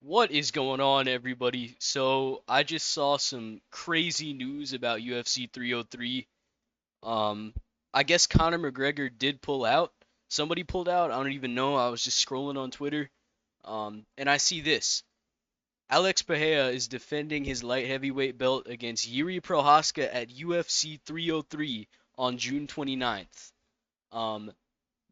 What is going on, everybody? So, I just saw some crazy news about UFC 303. Um, I guess Conor McGregor did pull out. Somebody pulled out. I don't even know. I was just scrolling on Twitter. And I see this. Alex Pereira is defending his light heavyweight belt against Jiri Prohaska at UFC 303 on June 29th. Um,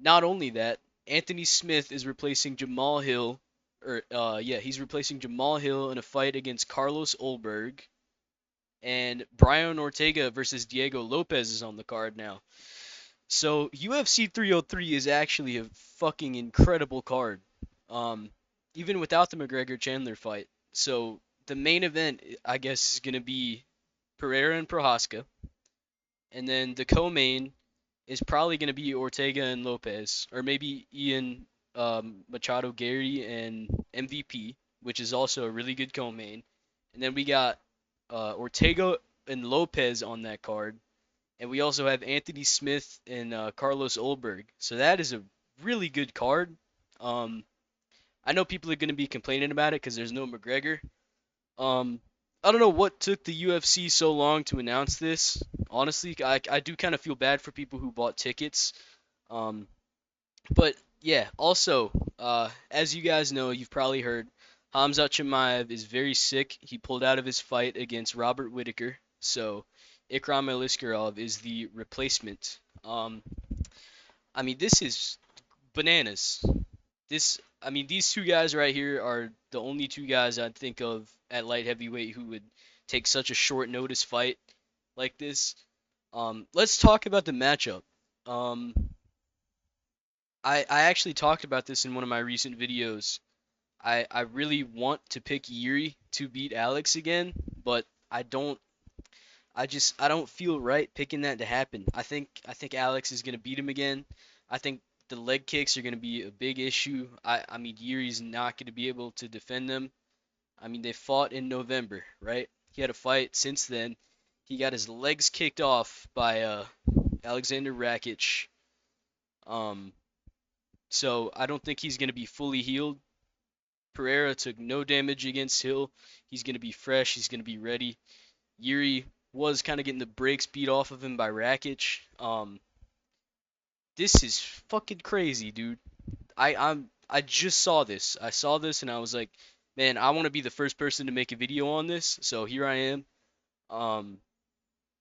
Not only that, Anthony Smith is replacing Jamal Hill, he's replacing Jamal Hill in a fight against Carlos Ulberg, and Brian Ortega versus Diego Lopes is on the card now. So UFC 303 is actually a fucking incredible card, um, even without the McGregor Chandler fight. So the main event, I guess, is gonna be Pereira and Prohaska, and then the co-main is probably going to be Ortega and Lopez, or maybe Ian Machado Gary and MVP, which is also a really good co-main. And then we got Ortega and Lopez on that card, and we also have Anthony Smith and Carlos Ulberg. So that is a really good card. Um, I know people are going to be complaining about it because there's no McGregor, um, I don't know what took the UFC so long to announce this. Honestly, I do kind of feel bad for people who bought tickets. Um, but yeah, also, as you guys know, you've probably heard, Hamza Chimaev is very sick. He pulled out of his fight against Robert Whitaker, so Ikram Aliskerov is the replacement. This is bananas. These two guys right here are the only two guys I'd think of at light heavyweight who would take such a short notice fight like this. Let's talk about the matchup. Um, I actually talked about this in one of my recent videos. I really want to pick Yuri to beat Alex again, but I don't feel right picking that to happen. I think Alex is gonna beat him again. I think the leg kicks are gonna be a big issue. I mean Yuri's not gonna be able to defend them. I mean they fought in November, right? He had a fight since then. He got his legs kicked off by Alexander Rakic. Um, so I don't think he's gonna be fully healed. Pereira took no damage against Hill. He's gonna be fresh. He's gonna be ready. Yuri was kind of getting the brakes beat off of him by Rakic. This is fucking crazy, dude. I just saw this. I saw this and I was like, man, I want to be the first person to make a video on this. So here I am. Um,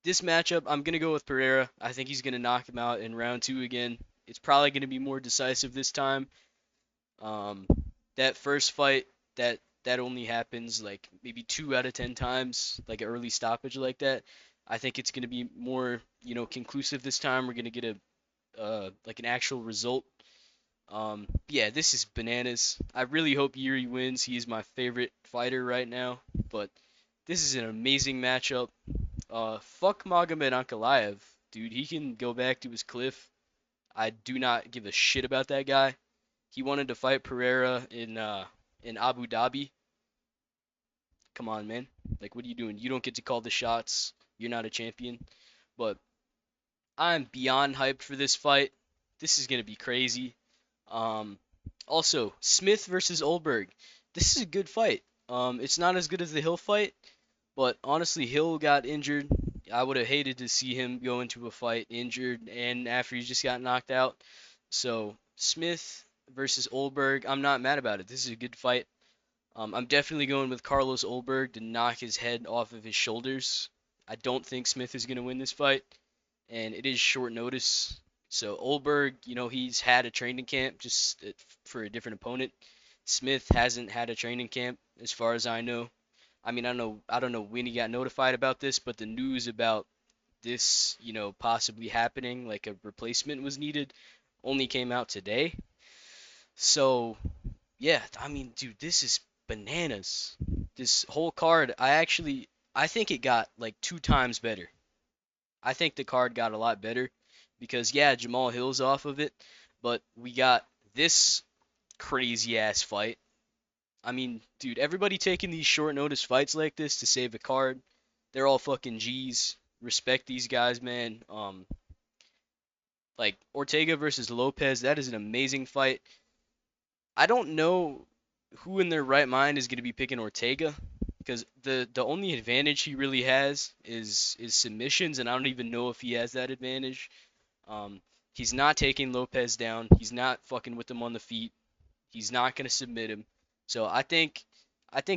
this matchup, I'm gonna go with Pereira. I think he's gonna knock him out in round two again. It's probably gonna be more decisive this time. Um, that first fight, that only happens like maybe 2 out of 10 times, like an early stoppage like that. I think it's gonna be more, conclusive this time. We're gonna get a like an actual result. Yeah, this is bananas. I really hope Yuri wins. He is my favorite fighter right now, but this is an amazing matchup. Fuck Magomed Ankalaev, dude. He can go back to his cliff. I do not give a shit about that guy. He wanted to fight Pereira in Abu Dhabi. Come on, man. Like, what are you doing? You don't get to call the shots. You're not a champion. But I'm beyond hyped for this fight. This is gonna be crazy. Um, Also, Smith versus Ulberg. This is a good fight. It's not as good as the Hill fight, but honestly, Hill got injured. I would have hated to see him go into a fight injured and after he just got knocked out. So Smith versus Ulberg, I'm not mad about it. This is a good fight. I'm definitely going with Carlos Ulberg to knock his head off of his shoulders. I don't think Smith is going to win this fight, and it is short notice. So Ulberg, he's had a training camp just for a different opponent. Smith hasn't had a training camp as far as I know. I mean, I don't know when he got notified about this, but the news about this, possibly happening, like a replacement was needed, only came out today. So, yeah, I mean, dude, this is bananas. This whole card, I think it got like 2 times better. I think the card got a lot better because, yeah, Jamal Hill's off of it, but we got this crazy ass fight. I mean, dude, everybody taking these short notice fights like this to save a card, they're all fucking G's. Respect these guys, man. Like Ortega versus Lopez, that is an amazing fight. I don't know. who in their right mind is going to be picking Ortega? Because the only advantage he really has is submissions, and I don't even know if he has that advantage. Um, he's not taking Lopes down. He's not fucking with him on the feet. He's not going to submit him. So I think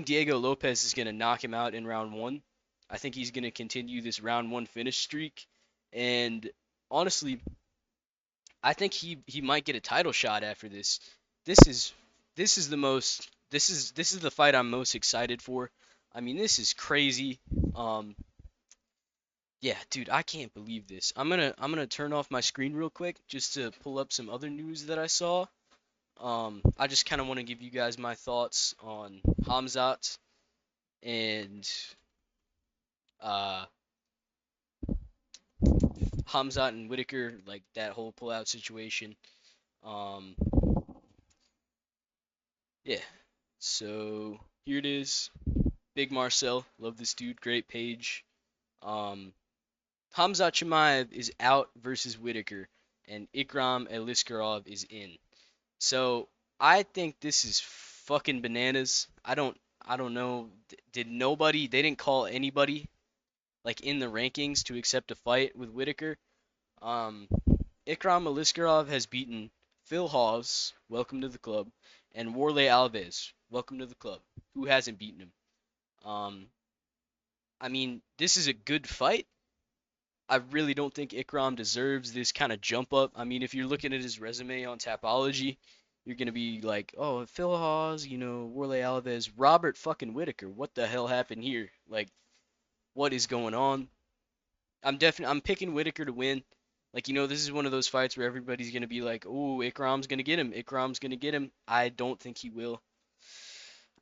Diego Lopes is going to knock him out in round one. I think he's going to continue this round one finish streak, and honestly, I think he might get a title shot after this. This is this is the fight I'm most excited for. I mean, this is crazy. Um, yeah, dude, I can't believe this. I'm gonna turn off my screen real quick just to pull up some other news that I saw. I just kind of want to give you guys my thoughts on Hamzat and uh Hamzat and Whitaker, like that whole pullout situation. Um, yeah. So here it is. Big Marcel, love this dude, great page. Um, Hamza Chimaev is out versus Whitaker, and Ikram Eliskarov is in. So I think this is fucking bananas. I don't know. Did nobody? They didn't call anybody like in the rankings to accept a fight with Whitaker. Um, Ikram Eliskarov has beaten Phil Hawes, welcome to the club, and Warley Alves, welcome to the club. Who hasn't beaten him? Um, I mean, this is a good fight. I really don't think Ikram deserves this kind of jump up. I mean, if you're looking at his resume on Tapology, you're gonna be like, oh, Phil Hawes, Warley Alves, Robert fucking Whitaker. What the hell happened here? Like, what is going on? I'm picking Whitaker to win. Like, this is one of those fights where everybody's gonna be like, oh, Ikram's gonna get him. Ikram's gonna get him. I don't think he will.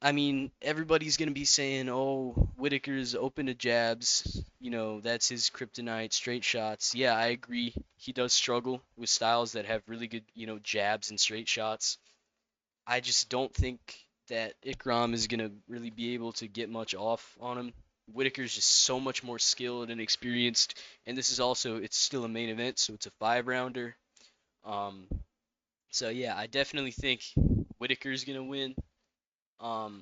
I mean, everybody's gonna be saying, "Oh, Whitaker's open to jabs. That's his kryptonite, straight shots." Yeah, I agree. He does struggle with styles that have really good, jabs and straight shots. I just don't think that Ikram is gonna really be able to get much off on him. Whitaker's just so much more skilled and experienced, and this is also it's still a main event, so it's a 5 rounder. Um, so yeah, I definitely think Whitaker's gonna win. Um,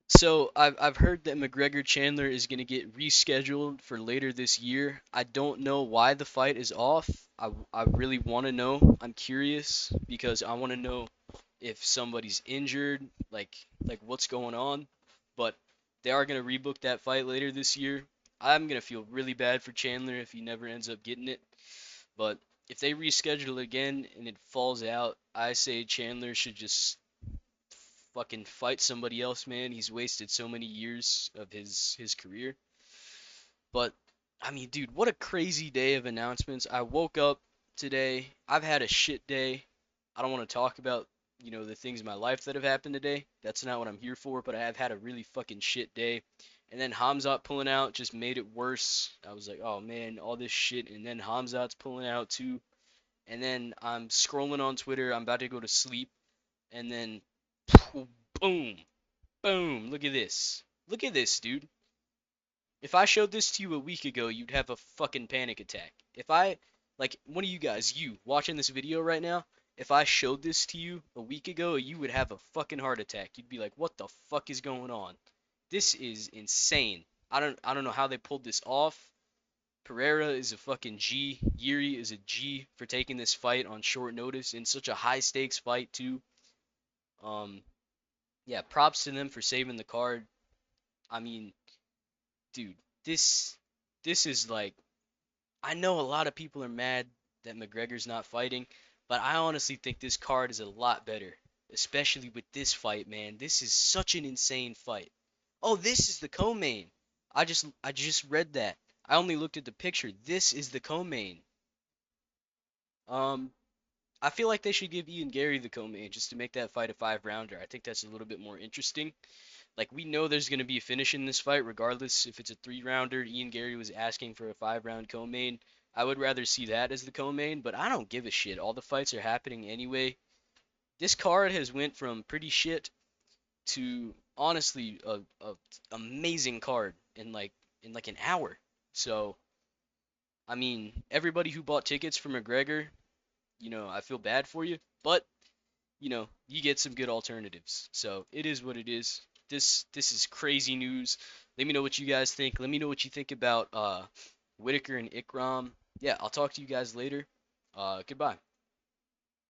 So I've heard that McGregor Chandler is going to get rescheduled for later this year. I don't know why the fight is off. I really want to know. I'm curious because I want to know if somebody's injured, like what's going on. But they are going to rebook that fight later this year. I'm going to feel really bad for Chandler if he never ends up getting it. But if they reschedule it again and it falls out, I say Chandler should just fucking fight somebody else, man. He's wasted so many years of his career. But I mean, dude, what a crazy day of announcements. I woke up today. I've had a shit day. I don't want to talk about, the things in my life that have happened today. That's not what I'm here for, but I have had a really fucking shit day. And then Hamzat pulling out just made it worse. I was like, oh man, all this shit. And then Hamzat's pulling out too. And then I'm scrolling on Twitter. I'm about to go to sleep. And then, boom, boom, look at this. Look at this, dude. If I showed this to you a week ago, you'd have a fucking panic attack. If I, like, one of you guys, you, watching this video right now, if I showed this to you a week ago, you would have a fucking heart attack. You'd be like, what the fuck is going on? This is insane. I don't know how they pulled this off. Pereira is a fucking G. Jiri is a G for taking this fight on short notice in such a high stakes fight too. Um, yeah, props to them for saving the card. I mean, dude, this this is like I know a lot of people are mad that McGregor's not fighting, but I honestly think this card is a lot better, especially with this fight, man. This is such an insane fight. Oh, this is the co-main. I just read that. I only looked at the picture. This is the co-main. Um, I feel like they should give Ian Gary the co-main just to make that fight a 5 rounder. I think that's a little bit more interesting. Like we know there's going to be a finish in this fight, regardless if it's a 3 rounder. Ian Gary was asking for a 5 round co-main. I would rather see that as the co-main, but I don't give a shit. All the fights are happening anyway. This card has went from pretty shit to honestly a amazing card in like an hour. So I mean, everybody who bought tickets for McGregor, I feel bad for you, but you get some good alternatives. So it is what it is. This is crazy news. Let me know what you guys think. Let me know what you think about Whitaker and Ikram. Yeah, I'll talk to you guys later. Goodbye.